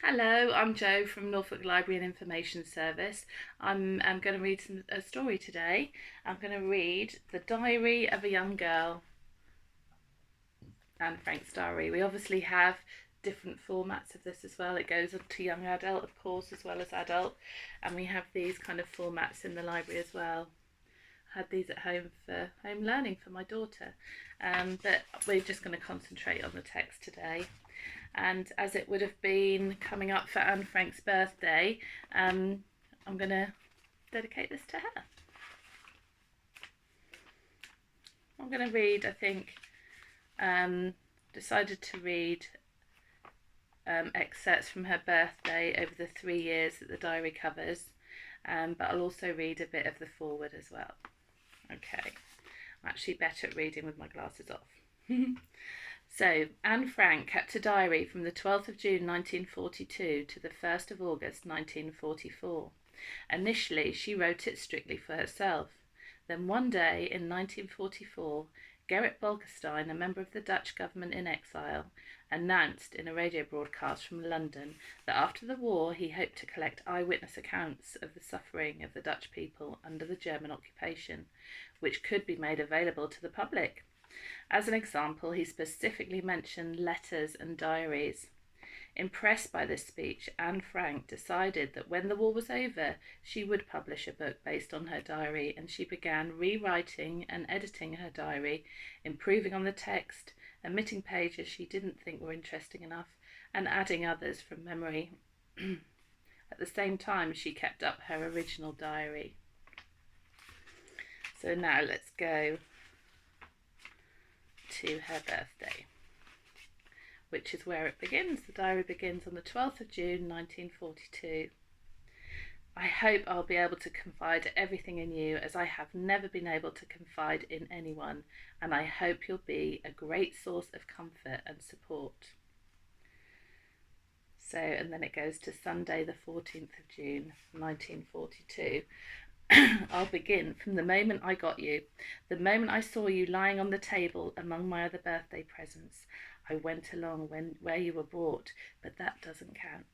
Hello, I'm Jo from Norfolk Library and Information Service. I'm going to read a story today. I'm going to read The Diary of a Young Girl, Anne Frank's diary. We obviously have different formats of this as well. It goes on to young adult, of course, as well as adult, and we have these kind of formats in the library as well. I had these at home for home learning for my daughter, but we're just going to concentrate on the text today. And as it would have been coming up for Anne Frank's birthday, I'm going to dedicate this to her. I'm going to read, I think, decided to read excerpts from her birthday over the 3 years that the diary covers, but I'll also read a bit of the foreword as well. Okay, I'm actually better at reading with my glasses off. So, Anne Frank kept a diary from the 12th of June 1942 to the 1st of August 1944. Initially, she wrote it strictly for herself. Then one day in 1944, Gerrit Bolkestein, a member of the Dutch government in exile, announced in a radio broadcast from London that after the war he hoped to collect eyewitness accounts of the suffering of the Dutch people under the German occupation, which could be made available to the public. As an example, he specifically mentioned letters and diaries. Impressed by this speech, Anne Frank decided that when the war was over, she would publish a book based on her diary, and she began rewriting and editing her diary, improving on the text, omitting pages she didn't think were interesting enough, and adding others from memory. At the same time, she kept up her original diary. So now let's go to her birthday, which is where it begins. The diary begins on the 12th of June 1942. I hope I'll be able to confide everything in you as I have never been able to confide in anyone, and I hope you'll be a great source of comfort and support. So, and then it goes to Sunday, the 14th of June 1942. I'll begin from the moment I got you, the moment I saw you lying on the table among my other birthday presents. I went along where you were brought, but that doesn't count.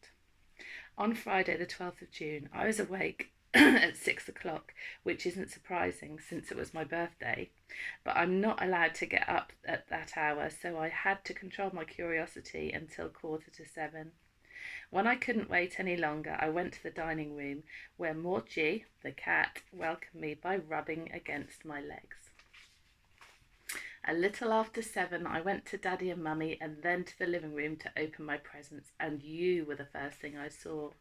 On Friday, the 12th of June, I was awake at 6 o'clock, which isn't surprising since it was my birthday, but I'm not allowed to get up at that hour, so I had to control my curiosity until 6:45. When I couldn't wait any longer, I went to the dining room, where Morgie, the cat, welcomed me by rubbing against my legs. A little after 7, I went to Daddy and Mummy and then to the living room to open my presents, and you were the first thing I saw.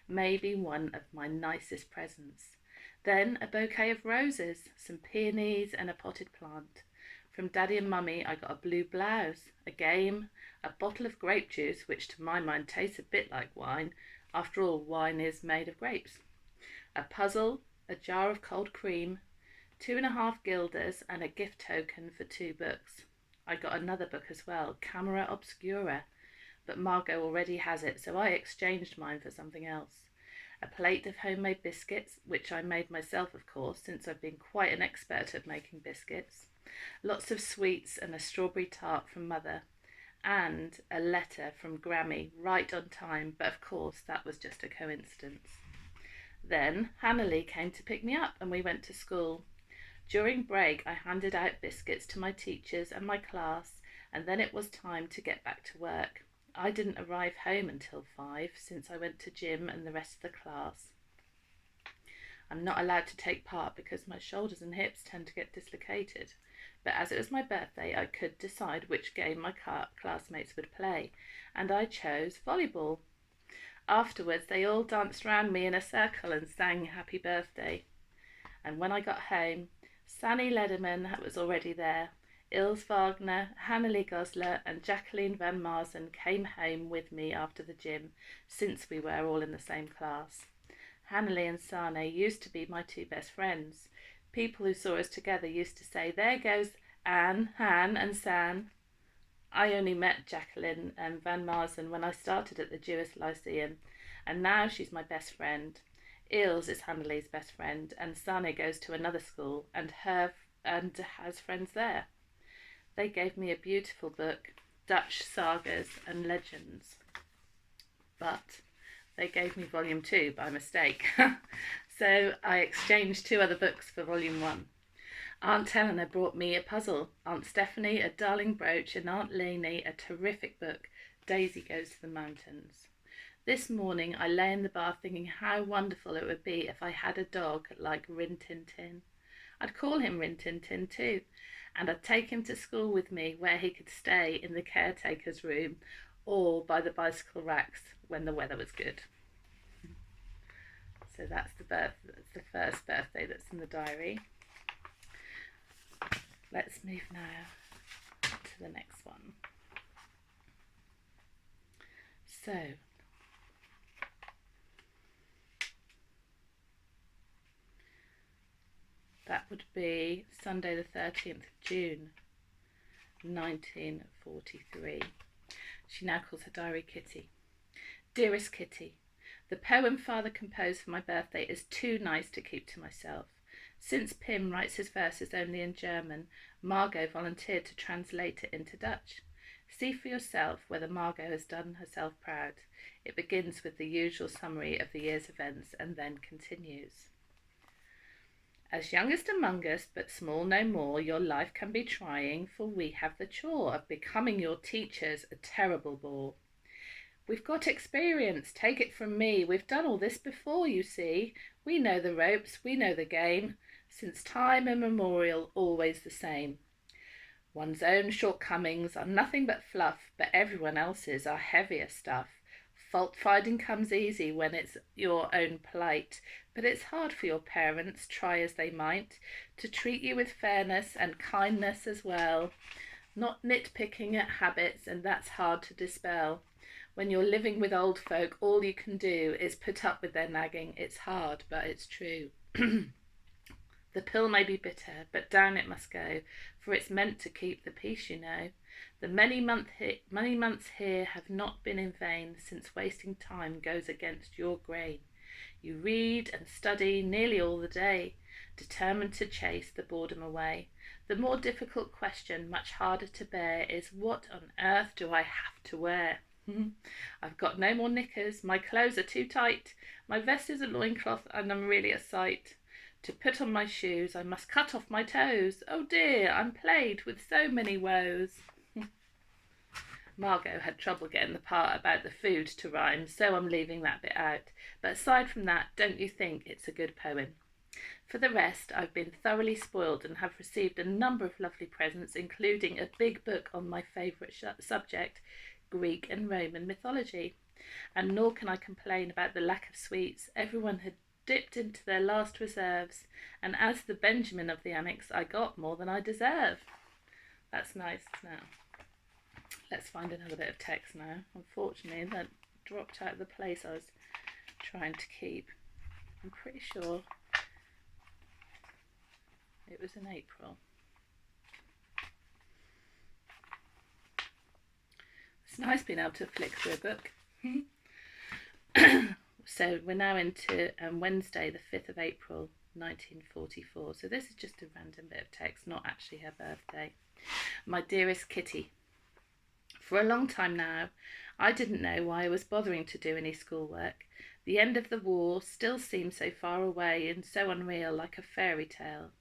Maybe one of my nicest presents. Then a bouquet of roses, some peonies, and a potted plant. From Daddy and Mummy, I got a blue blouse, a game, a bottle of grape juice, which to my mind tastes a bit like wine. After all, wine is made of grapes. A puzzle, a jar of cold cream, 2.5 guilders, and a gift token for 2 books. I got another book as well, Camera Obscura, but Margot already has it, so I exchanged mine for something else. A plate of homemade biscuits, which I made myself, of course, since I've been quite an expert at making biscuits. Lots of sweets and a strawberry tart from Mother. And a letter from Grammy, right on time, but of course that was just a coincidence. Then Hannah came to pick me up and we went to school. During break, I handed out biscuits to my teachers and my class, and then it was time to get back to work. I didn't arrive home until 5, since I went to gym and the rest of the class. I'm not allowed to take part because my shoulders and hips tend to get dislocated. But as it was my birthday, I could decide which game my classmates would play, and I chose volleyball. Afterwards, they all danced round me in a circle and sang happy birthday. And when I got home, Sani Lederman was already there. Ilse Wagner, Hannelie Gosler, and Jacqueline Van Marzen came home with me after the gym, since we were all in the same class. Hannelie and Sane used to be my 2 best friends. People who saw us together used to say, "There goes Anne, Han, and San." I only met Jacqueline and Van Marzen when I started at the Jewish Lyceum, and now she's my best friend. Ilse is Hannelie's best friend, and Sane goes to another school and has friends there. They gave me a beautiful book, Dutch Sagas and Legends. but they gave me volume 2 by mistake. So I exchanged 2 other books for volume 1. Aunt Helena brought me a puzzle, Aunt Stephanie a darling brooch, and Aunt Lainey a terrific book, Daisy Goes to the Mountains. This morning I lay in the bath thinking how wonderful it would be if I had a dog like Rin Tin Tin. I'd call him Rin Tin Tin too, and I'd take him to school with me where he could stay in the caretaker's room or by the bicycle racks when the weather was good. So that's the first birthday that's in the diary. Let's move now to the next one. So that would be Sunday the 13th of June, 1943. She now calls her diary Kitty. Dearest Kitty, the poem Father composed for my birthday is too nice to keep to myself. Since Pim writes his verses only in German, Margot volunteered to translate it into Dutch. See for yourself whether Margot has done herself proud. It begins with the usual summary of the year's events and then continues. As youngest among us, but small no more, your life can be trying, for we have the chore of becoming your teachers, a terrible bore. We've got experience, take it from me, we've done all this before, you see. We know the ropes, we know the game, since time immemorial, always the same. One's own shortcomings are nothing but fluff, but everyone else's are heavier stuff. Fault-finding comes easy when it's your own plight, but it's hard for your parents, try as they might, to treat you with fairness and kindness as well. Not nitpicking at habits, and that's hard to dispel. When you're living with old folk, all you can do is put up with their nagging. It's hard, but it's true. The pill may be bitter, but down it must go, for it's meant to keep the peace, you know. The many months here have not been in vain, since wasting time goes against your grain. You read and study nearly all the day, determined to chase the boredom away. The more difficult question, much harder to bear, is what on earth do I have to wear? I've got no more knickers, my clothes are too tight, my vest is a loincloth and I'm really a sight. To put on my shoes I must cut off my toes, oh dear, I'm plagued with so many woes. Margot had trouble getting the part about the food to rhyme, so I'm leaving that bit out. But aside from that, don't you think it's a good poem? For the rest, I've been thoroughly spoiled and have received a number of lovely presents, including a big book on my favourite subject, Greek and Roman mythology. And nor can I complain about the lack of sweets. Everyone had dipped into their last reserves, and as the Benjamin of the Annex, I got more than I deserve. That's nice now. Let's find another bit of text now. Unfortunately, that dropped out of the place I was trying to keep. I'm pretty sure it was in April. It's nice being able to flick through a book. So we're now into Wednesday, the 5th of April, 1944. So this is just a random bit of text, not actually her birthday. My dearest Kitty, for a long time now, I didn't know why I was bothering to do any schoolwork. The end of the war still seemed so far away and so unreal, like a fairy tale.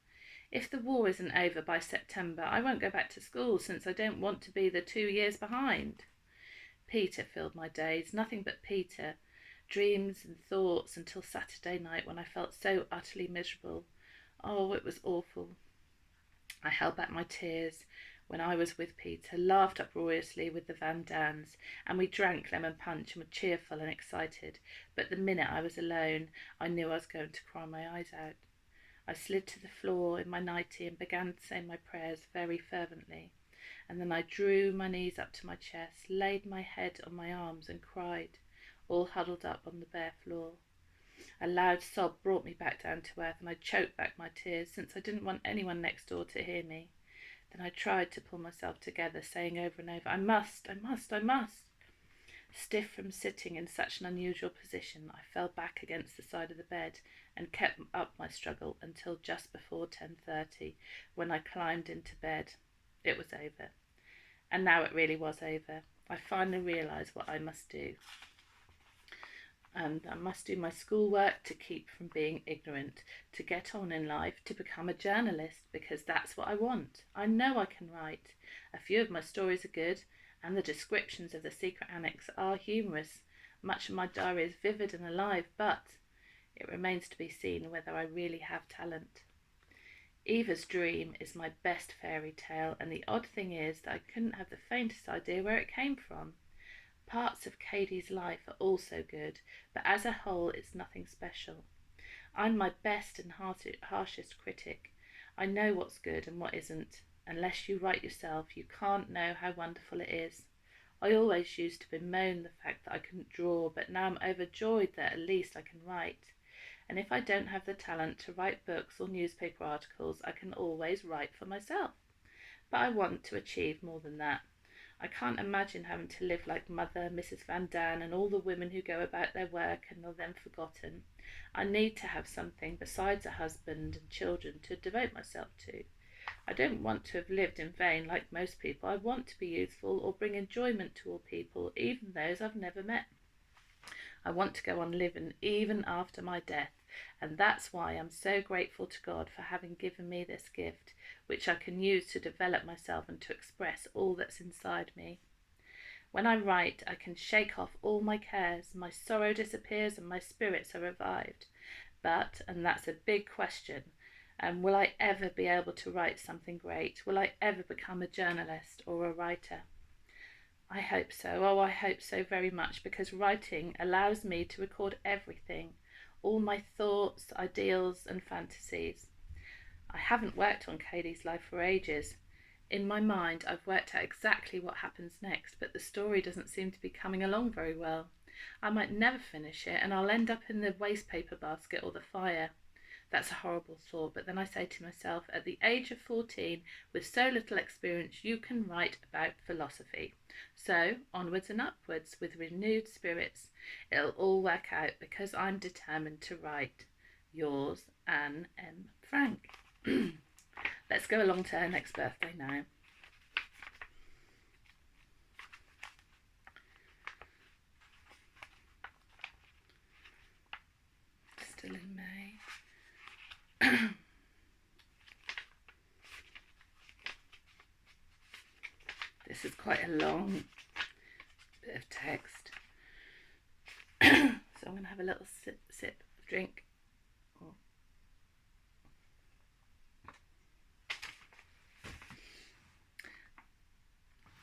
If the war isn't over by September, I won't go back to school, since I don't want to be the 2 years behind. Peter filled my days, nothing but Peter. Dreams and thoughts until Saturday night, when I felt so utterly miserable. Oh, it was awful. I held back my tears when I was with Peter, laughed uproariously with the Van Dans, and we drank lemon punch and were cheerful and excited. But the minute I was alone, I knew I was going to cry my eyes out. I slid to the floor in my nightie and began to say my prayers very fervently. And then I drew my knees up to my chest, laid my head on my arms and cried, all huddled up on the bare floor. A loud sob brought me back down to earth, and I choked back my tears, since I didn't want anyone next door to hear me. Then I tried to pull myself together, saying over and over, I must. Stiff from sitting in such an unusual position, I fell back against the side of the bed and kept up my struggle until just before 10:30, when I climbed into bed. It was over. And now it really was over. I finally realised what I must do. and I must do my schoolwork to keep from being ignorant, to get on in life, to become a journalist, because that's what I want. I know I can write. A few of my stories are good, and the descriptions of the Secret Annex are humorous. Much of my diary is vivid and alive, but it remains to be seen whether I really have talent. Eva's Dream is my best fairy tale, and the odd thing is that I couldn't have the faintest idea where it came from. Parts of Katie's life are also good, but as a whole it's nothing special. I'm my best and harshest critic. I know what's good and what isn't. Unless you write yourself, you can't know how wonderful it is. I always used to bemoan the fact that I couldn't draw, but now I'm overjoyed that at least I can write. And if I don't have the talent to write books or newspaper articles, I can always write for myself. But I want to achieve more than that. I can't imagine having to live like Mother, Mrs. Van Daan, and all the women who go about their work and are then forgotten. I need to have something besides a husband and children to devote myself to. I don't want to have lived in vain like most people. I want to be useful or bring enjoyment to all people, even those I've never met. I want to go on living even after my death, and that's why I'm so grateful to God for having given me this gift, which I can use to develop myself and to express all that's inside me. When I write, I can shake off all my cares, my sorrow disappears and my spirits are revived. But, and that's a big question, will I ever be able to write something great? Will I ever become a journalist or a writer? I hope so. Oh, I hope so very much, because writing allows me to record everything, all my thoughts, ideals, and fantasies. I haven't worked on Katie's life for ages. In my mind, I've worked out exactly what happens next, but the story doesn't seem to be coming along very well. I might never finish it, and I'll end up in the waste paper basket or the fire. That's a horrible thought, but then I say to myself, at the age of 14, with so little experience, you can write about philosophy. So, onwards and upwards, with renewed spirits. It'll all work out because I'm determined to write. Yours, Anne M. Frank. Let's go along to her next birthday now. Still in May. This is quite a long bit of text. So I'm going to have a little sip of drink.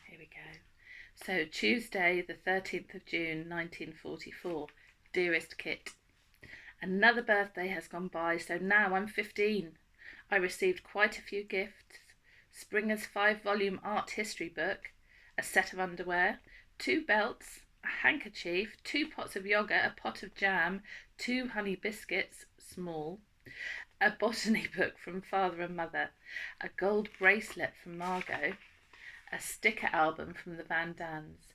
Here we go. So Tuesday, the 13th of June, 1944. Dearest Kit, another birthday has gone by, so now I'm 15. I received quite a few gifts. Springer's 5-volume art history book, a set of underwear, 2 belts, a handkerchief, 2 pots of yoghurt, a pot of jam, 2 honey biscuits, small, a botany book from Father and Mother, a gold bracelet from Margot, a sticker album from the Van Daans,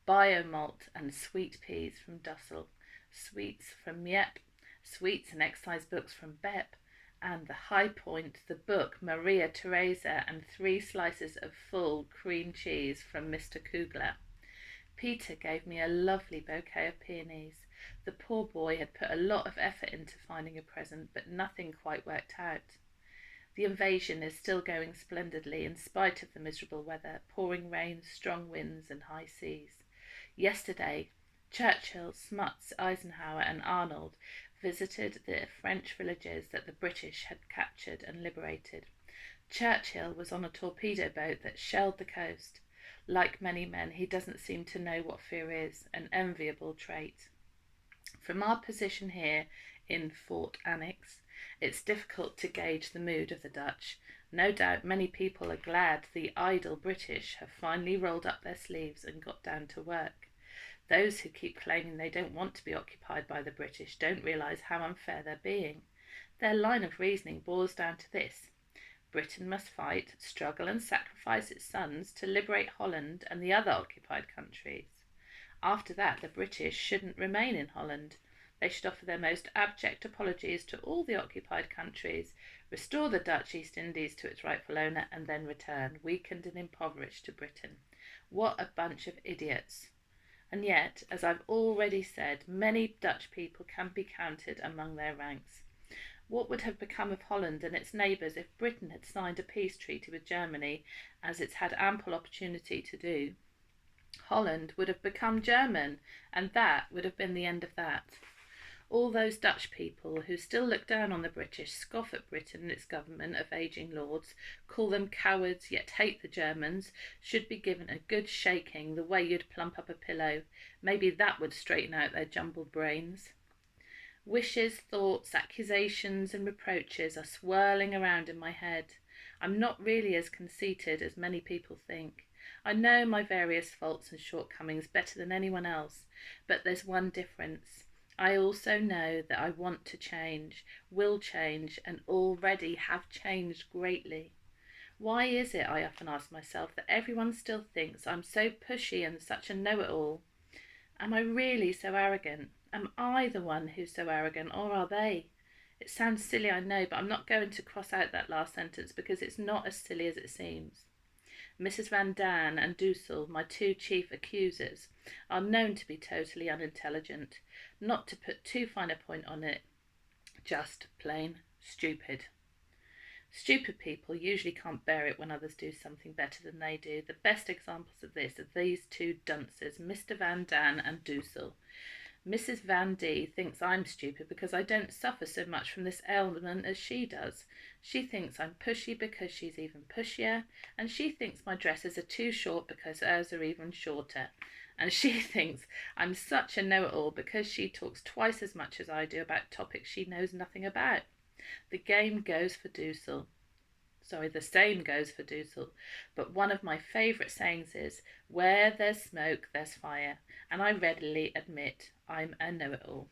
biomalt and sweet peas from Dussel, sweets from Miep, sweets and exercise books from Bep, and the high point, the book Maria Theresa, and 3 slices of full cream cheese from Mr. Kugler. Peter gave me a lovely bouquet of peonies. The poor boy had put a lot of effort into finding a present, but nothing quite worked out. The invasion is still going splendidly in spite of the miserable weather, pouring rain, strong winds and high seas. Yesterday, Churchill, Smuts, Eisenhower and Arnold visited the French villages that the British had captured and liberated. Churchill was on a torpedo boat that shelled the coast. Like many men, he doesn't seem to know what fear is, an enviable trait. From our position here in Fort Annex, it's difficult to gauge the mood of the Dutch. No doubt many people are glad the idle British have finally rolled up their sleeves and got down to work. Those who keep claiming they don't want to be occupied by the British don't realise how unfair they're being. Their line of reasoning boils down to this: Britain must fight, struggle and sacrifice its sons to liberate Holland and the other occupied countries. After that, the British shouldn't remain in Holland. They should offer their most abject apologies to all the occupied countries, restore the Dutch East Indies to its rightful owner, and then return, weakened and impoverished, to Britain. What a bunch of idiots! And yet, as I've already said, many Dutch people can be counted among their ranks. What would have become of Holland and its neighbours if Britain had signed a peace treaty with Germany, as it's had ample opportunity to do? Holland would have become German, and that would have been the end of that. All those Dutch people who still look down on the British, scoff at Britain and its government of ageing lords, call them cowards, yet hate the Germans, should be given a good shaking the way you'd plump up a pillow. Maybe that would straighten out their jumbled brains. Wishes, thoughts, accusations, and reproaches are swirling around in my head. I'm not really as conceited as many people think. I know my various faults and shortcomings better than anyone else, but there's one difference. I also know that I want to change, will change, and already have changed greatly. Why is it, I often ask myself, that everyone still thinks I'm so pushy and such a know-it-all? Am I really so arrogant? Am I the one who's so arrogant, or are they? It sounds silly, I know, but I'm not going to cross out that last sentence because it's not as silly as it seems. Mrs. Van Daan and Dussel, my two chief accusers, are known to be totally unintelligent. Not to put too fine a point on it, just plain stupid. Stupid people usually can't bear it when others do something better than they do. The best examples of this are these two dunces, Mr. Van Daan and Dussel. Mrs. Van D thinks I'm stupid because I don't suffer so much from this ailment as she does. She thinks I'm pushy because she's even pushier, and she thinks my dresses are too short because hers are even shorter. And she thinks I'm such a know-it-all because she talks twice as much as I do about topics she knows nothing about. The same goes for Dussel. But one of my favourite sayings is, where there's smoke, there's fire. And I readily admit I'm a know-it-all.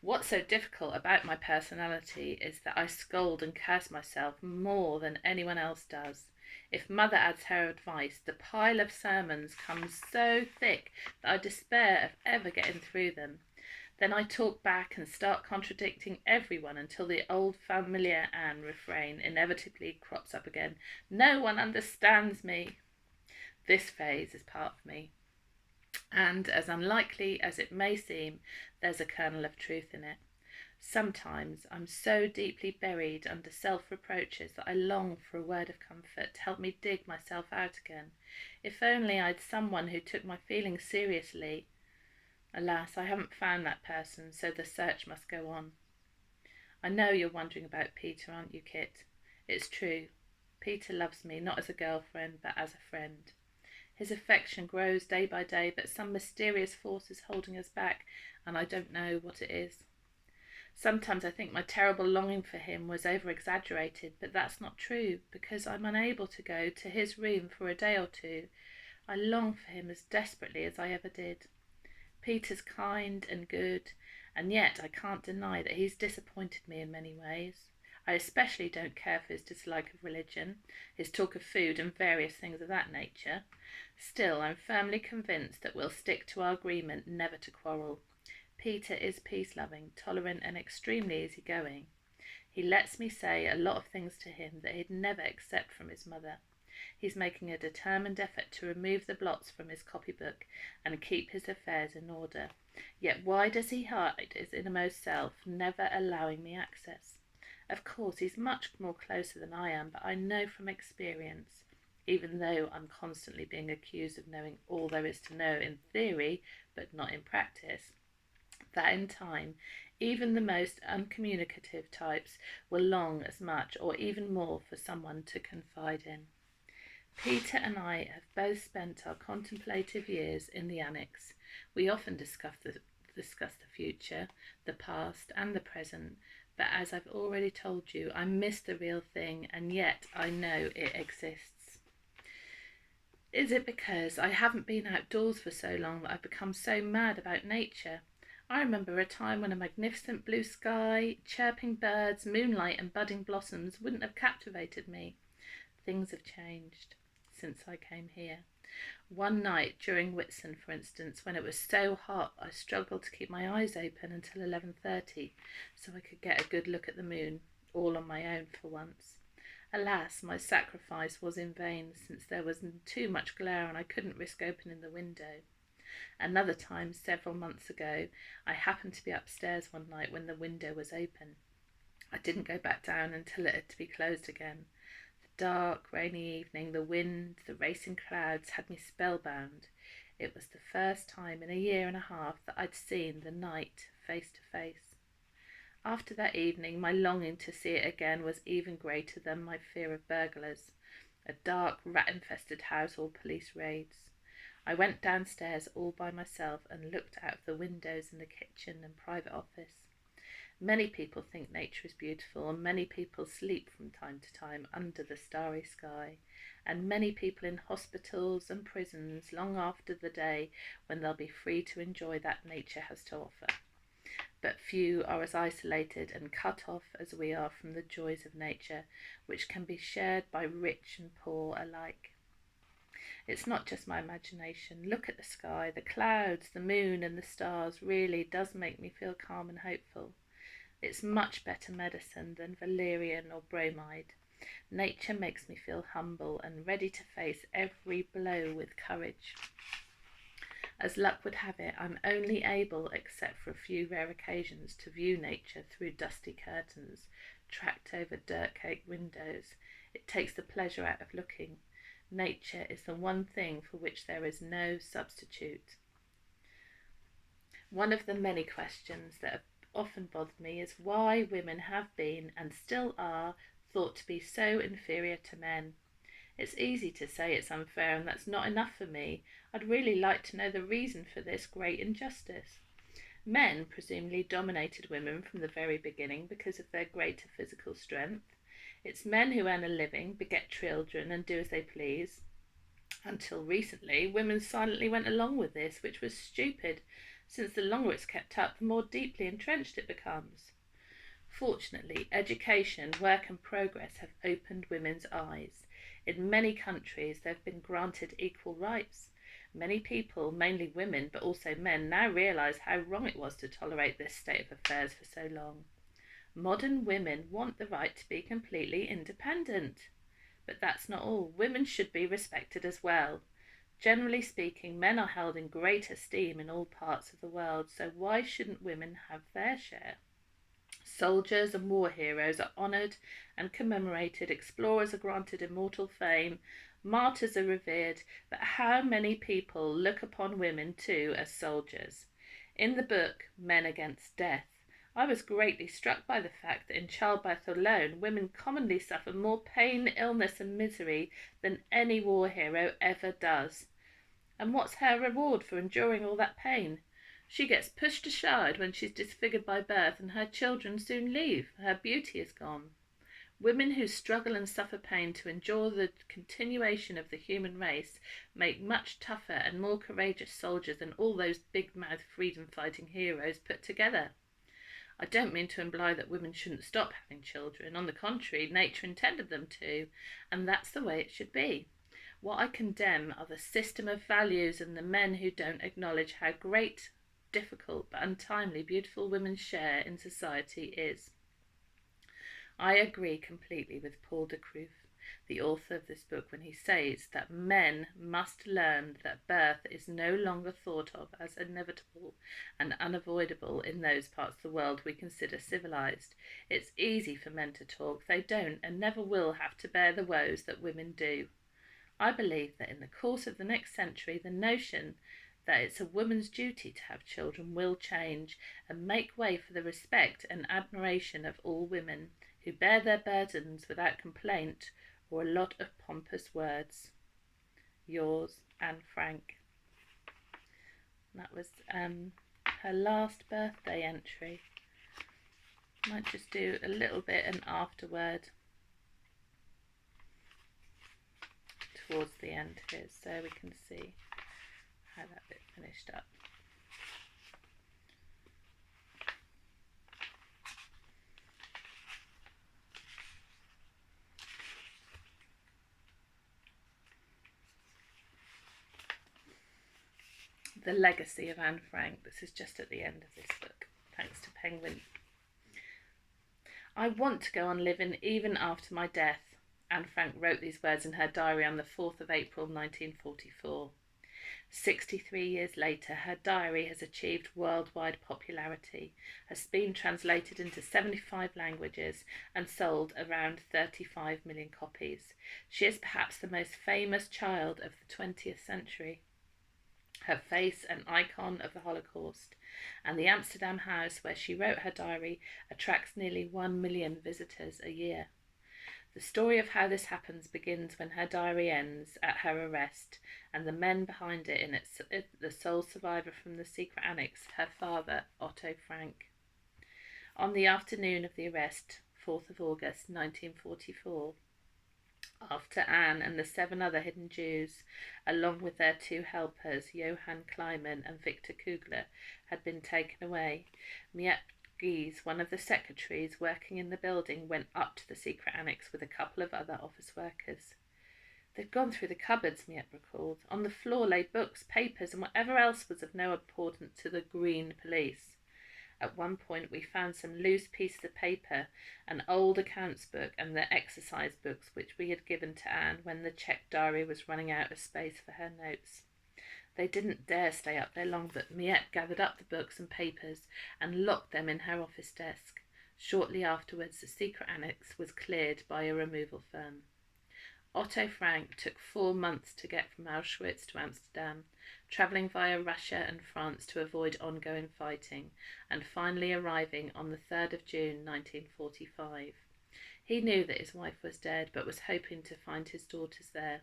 What's so difficult about my personality is that I scold and curse myself more than anyone else does. If Mother adds her advice, the pile of sermons comes so thick that I despair of ever getting through them. Then I talk back and start contradicting everyone until the old familiar Anne refrain inevitably crops up again. No one understands me. This phase is part of me. And as unlikely as it may seem, there's a kernel of truth in it. Sometimes I'm so deeply buried under self-reproaches that I long for a word of comfort to help me dig myself out again. If only I'd someone who took my feelings seriously. Alas, I haven't found that person, so the search must go on. I know you're wondering about Peter, aren't you, Kit? It's true. Peter loves me, not as a girlfriend, but as a friend. His affection grows day by day, but some mysterious force is holding us back, and I don't know what it is. Sometimes I think my terrible longing for him was over-exaggerated, but that's not true, because I'm unable to go to his room for a day or two. I long for him as desperately as I ever did. Peter's kind and good, and yet I can't deny that he's disappointed me in many ways. I especially don't care for his dislike of religion, his talk of food and various things of that nature. Still, I'm firmly convinced that we'll stick to our agreement never to quarrel. Peter is peace-loving, tolerant and extremely easy-going. He lets me say a lot of things to him that he'd never accept from his mother. He's making a determined effort to remove the blots from his copybook and keep his affairs in order. Yet why does he hide his innermost self, never allowing me access? Of course, he's much more closer than I am, but I know from experience, even though I'm constantly being accused of knowing all there is to know in theory, but not in practice, that in time, even the most uncommunicative types will long as much or even more for someone to confide in. Peter and I have both spent our contemplative years in the Annex. We often discuss the future, the past and the present, but as I've already told you, I miss the real thing, and yet I know it exists. Is it because I haven't been outdoors for so long that I've become so mad about nature? I remember a time when a magnificent blue sky, chirping birds, moonlight and budding blossoms wouldn't have captivated me. Things have changed since I came here. One night during Whitsun, for instance, when it was so hot, I struggled to keep my eyes open until 11:30 so I could get a good look at the moon, all on my own for once. Alas, my sacrifice was in vain, since there was too much glare and I couldn't risk opening the window. Another time, several months ago, I happened to be upstairs one night when the window was open. I didn't go back down until it had to be closed again. The dark, rainy evening, the wind, the racing clouds had me spellbound. It was the first time in a year and a half that I'd seen the night face to face. After that evening, my longing to see it again was even greater than my fear of burglars, a dark, rat-infested house or police raids. I went downstairs all by myself and looked out of the windows in the kitchen and private office. Many people think nature is beautiful, and many people sleep from time to time under the starry sky, and many people in hospitals and prisons long after the day when they'll be free to enjoy that nature has to offer. But few are as isolated and cut off as we are from the joys of nature, which can be shared by rich and poor alike. It's not just my imagination. Look at the sky, the clouds, the moon and the stars really does make me feel calm and hopeful. It's much better medicine than valerian or bromide. Nature makes me feel humble and ready to face every blow with courage. As luck would have it, I'm only able, except for a few rare occasions, to view nature through dusty curtains, tracked over dirt-caked windows. It takes the pleasure out of looking. Nature is the one thing for which there is no substitute. One of the many questions that have often bothered me is why women have been, and still are, thought to be so inferior to men. It's easy to say it's unfair, and that's not enough for me. I'd really like to know the reason for this great injustice. Men presumably dominated women from the very beginning because of their greater physical strength. It's men who earn a living, beget children, and do as they please. Until recently, women silently went along with this, which was stupid, since the longer it's kept up, the more deeply entrenched it becomes. Fortunately, education, work and progress have opened women's eyes. In many countries, they've been granted equal rights. Many people, mainly women, but also men, now realise how wrong it was to tolerate this state of affairs for so long. Modern women want the right to be completely independent. But that's not all. Women should be respected as well. Generally speaking, men are held in great esteem in all parts of the world, so why shouldn't women have their share? Soldiers and war heroes are honoured and commemorated, explorers are granted immortal fame, martyrs are revered, but how many people look upon women too as soldiers? In the book Men Against Death, I was greatly struck by the fact that in childbirth alone, women commonly suffer more pain, illness and misery than any war hero ever does. And what's her reward for enduring all that pain? She gets pushed aside when she's disfigured by birth, and her children soon leave. Her beauty is gone. Women who struggle and suffer pain to endure the continuation of the human race make much tougher and more courageous soldiers than all those big-mouthed freedom-fighting heroes put together. I don't mean to imply that women shouldn't stop having children. On the contrary, nature intended them to, and that's the way it should be. What I condemn are the system of values and the men who don't acknowledge how great, difficult but untimely beautiful women's share in society is. I agree completely with Paul de Cruz, the author of this book, when he says that men must learn that birth is no longer thought of as inevitable and unavoidable in those parts of the world we consider civilized. It's easy for men to talk. They don't and never will have to bear the woes that women do. I believe that in the course of the next century, the notion that it's a woman's duty to have children will change and make way for the respect and admiration of all women who bear their burdens without complaint or a lot of pompous words. Yours, Anne Frank. That was her last birthday entry. Might just do a little bit an afterword towards the end here so we can see how that bit finished up. The Legacy of Anne Frank. This is just at the end of this book, thanks to Penguin. I want to go on living even after my death. Anne Frank wrote these words in her diary on the 4th of April 1944. 63 years later, her diary has achieved worldwide popularity, has been translated into 75 languages, and sold around 35 million copies. She is perhaps the most famous child of the 20th century. Her face an icon of the Holocaust, and the Amsterdam house where she wrote her diary attracts nearly 1 million visitors a year. The story of how this happens begins when her diary ends at her arrest, and the men behind it, the sole survivor from the secret annex, her father, Otto Frank. On the afternoon of the arrest, 4th of August 1944, after Anne and the 7 other hidden Jews, along with their 2 helpers, Johann Kleiman and Victor Kugler, had been taken away, Miette Gies, one of the secretaries working in the building, went up to the secret annex with a couple of other office workers. They'd gone through the cupboards, Miette recalled. On the floor lay books, papers, and whatever else was of no importance to the Green Police. At one point we found some loose pieces of paper, an old accounts book, and the exercise books which we had given to Anne when the Czech diary was running out of space for her notes. They didn't dare stay up there long, but Miette gathered up the books and papers and locked them in her office desk. Shortly afterwards, the secret annex was cleared by a removal firm. Otto Frank took 4 months to get from Auschwitz to Amsterdam, travelling via Russia and France to avoid ongoing fighting, and finally arriving on the 3rd of June 1945. He knew that his wife was dead, but was hoping to find his daughters there.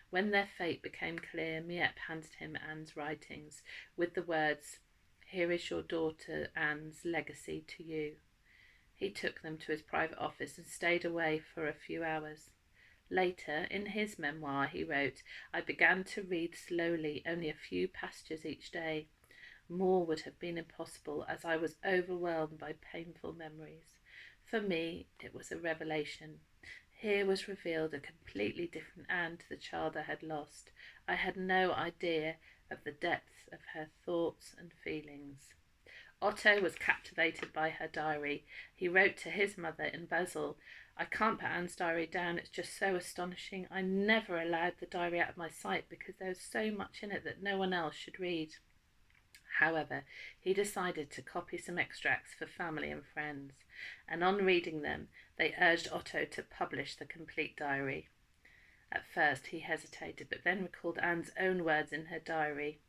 When their fate became clear, Miette handed him Anne's writings, with the words, "Here is your daughter Anne's legacy to you." He took them to his private office and stayed away for a few hours. Later, in his memoir, he wrote, "I began to read slowly, only a few passages each day. More would have been impossible, as I was overwhelmed by painful memories. For me, it was a revelation. Here was revealed a completely different Anne to the child I had lost. I had no idea of the depth of her thoughts and feelings." Otto was captivated by her diary. He wrote to his mother in Basel, "I can't put Anne's diary down, it's just so astonishing. I never allowed the diary out of my sight because there was so much in it that no one else should read." However, he decided to copy some extracts for family and friends, and on reading them, they urged Otto to publish the complete diary. At first he hesitated, but then recalled Anne's own words in her diary.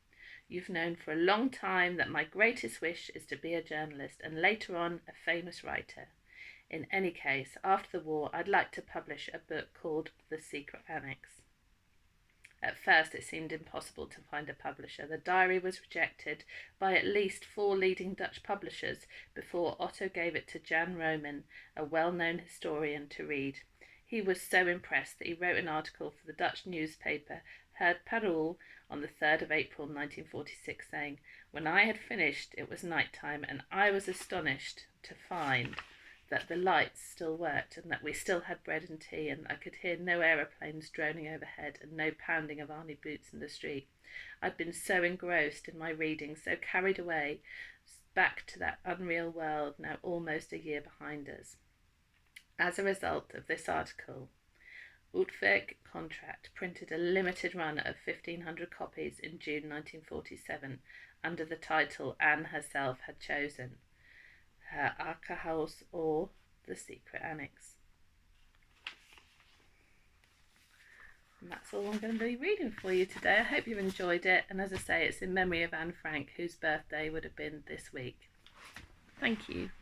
"You've known for a long time that my greatest wish is to be a journalist, and later on a famous writer. In any case, after the war, I'd like to publish a book called The Secret Annex." At first it seemed impossible to find a publisher. The diary was rejected by at least 4 leading Dutch publishers before Otto gave it to Jan Roman, a well-known historian, to read. He was so impressed that he wrote an article for the Dutch newspaper Het Parool on the 3rd of April 1946, saying, "When I had finished, it was night time, and I was astonished to find that the lights still worked, and that we still had bread and tea, and I could hear no aeroplanes droning overhead, and no pounding of army boots in the street. I'd been so engrossed in my reading, so carried away back to that unreal world now almost a year behind us." As a result of this article, Uitwerk Contract printed a limited run of 1,500 copies in June 1947 under the title Anne herself had chosen, Her Akerhuis or The Secret Annex. And that's all I'm going to be reading for you today. I hope you've enjoyed it, and as I say, it's in memory of Anne Frank, whose birthday would have been this week. Thank you.